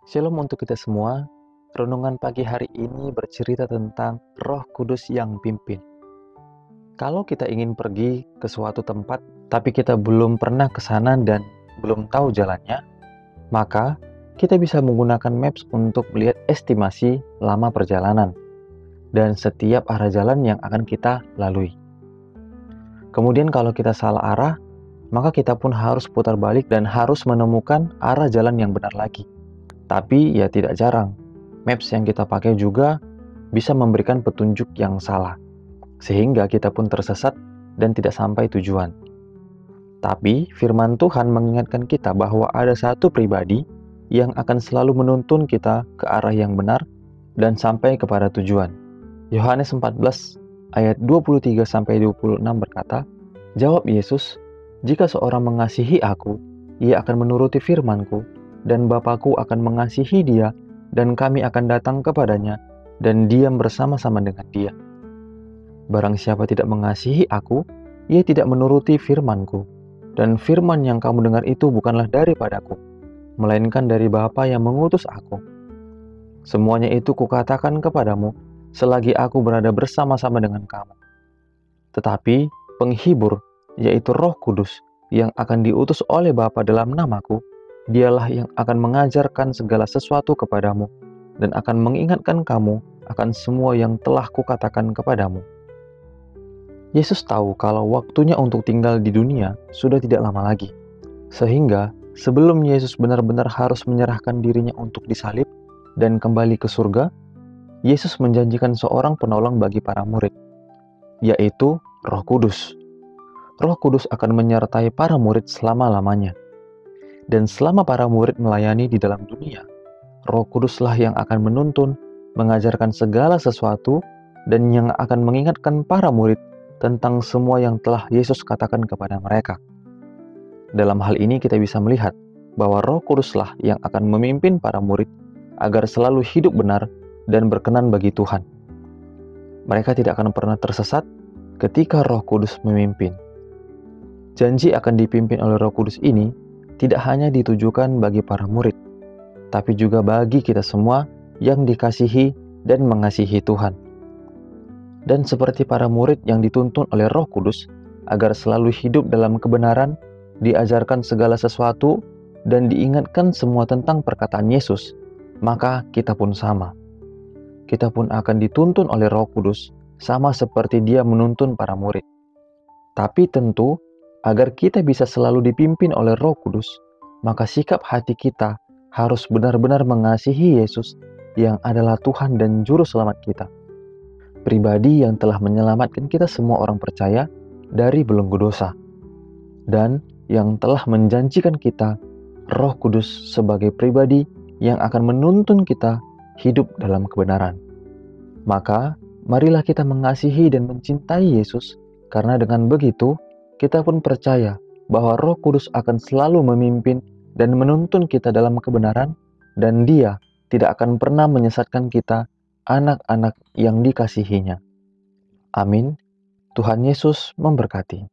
Shalom untuk kita semua. Renungan pagi hari ini bercerita tentang Roh Kudus yang pimpin. Kalau kita ingin pergi ke suatu tempat, tapi kita belum pernah ke sana dan belum tahu jalannya, maka kita bisa menggunakan Maps untuk melihat estimasi lama perjalanan dan setiap arah jalan yang akan kita lalui. Kemudian kalau kita salah arah, maka kita pun harus putar balik dan harus menemukan arah jalan yang benar lagi. Tapi ya tidak jarang, Maps yang kita pakai juga bisa memberikan petunjuk yang salah, sehingga kita pun tersesat dan tidak sampai tujuan. Tapi firman Tuhan mengingatkan kita bahwa ada satu pribadi yang akan selalu menuntun kita ke arah yang benar dan sampai kepada tujuan. Yohanes 14 ayat 23-26 berkata, "Jawab Yesus, jika seorang mengasihi aku, ia akan menuruti firman-Ku, dan Bapa-Ku akan mengasihi dia, dan kami akan datang kepadanya, dan diam bersama-sama dengan dia. Barang siapa tidak mengasihi aku, ia tidak menuruti firman-Ku, dan firman yang kamu dengar itu bukanlah daripadaku, melainkan dari Bapa yang mengutus aku. Semuanya itu kukatakan kepadamu, selagi aku berada bersama-sama dengan kamu. Tetapi penghibur, yaitu Roh Kudus, yang akan diutus oleh Bapa dalam namaku, Dialah yang akan mengajarkan segala sesuatu kepadamu dan akan mengingatkan kamu akan semua yang telah kukatakan kepadamu." Yesus tahu kalau waktunya untuk tinggal di dunia sudah tidak lama lagi. Sehingga sebelum Yesus benar-benar harus menyerahkan dirinya untuk disalib dan kembali ke surga, Yesus menjanjikan seorang penolong bagi para murid, yaitu Roh Kudus. Roh Kudus akan menyertai para murid selama-lamanya. Dan selama para murid melayani di dalam dunia, Roh Kuduslah yang akan menuntun, mengajarkan segala sesuatu, dan yang akan mengingatkan para murid tentang semua yang telah Yesus katakan kepada mereka. Dalam hal ini kita bisa melihat bahwa Roh Kuduslah yang akan memimpin para murid agar selalu hidup benar dan berkenan bagi Tuhan. Mereka tidak akan pernah tersesat ketika Roh Kudus memimpin. Janji akan dipimpin oleh Roh Kudus ini tidak hanya ditujukan bagi para murid, tapi juga bagi kita semua yang dikasihi dan mengasihi Tuhan. Dan seperti para murid yang dituntun oleh Roh Kudus agar selalu hidup dalam kebenaran, diajarkan segala sesuatu, dan diingatkan semua tentang perkataan Yesus, maka kita pun sama. Kita pun akan dituntun oleh Roh Kudus sama seperti Dia menuntun para murid. Tapi tentu, agar kita bisa selalu dipimpin oleh Roh Kudus, maka sikap hati kita harus benar-benar mengasihi Yesus yang adalah Tuhan dan Juru Selamat kita. Pribadi yang telah menyelamatkan kita semua orang percaya dari belenggu dosa. Dan yang telah menjanjikan kita Roh Kudus sebagai pribadi yang akan menuntun kita hidup dalam kebenaran. Maka, marilah kita mengasihi dan mencintai Yesus, karena dengan begitu, kita pun percaya bahwa Roh Kudus akan selalu memimpin dan menuntun kita dalam kebenaran, dan Dia tidak akan pernah menyesatkan kita, anak-anak yang dikasihinya. Amin. Tuhan Yesus memberkati.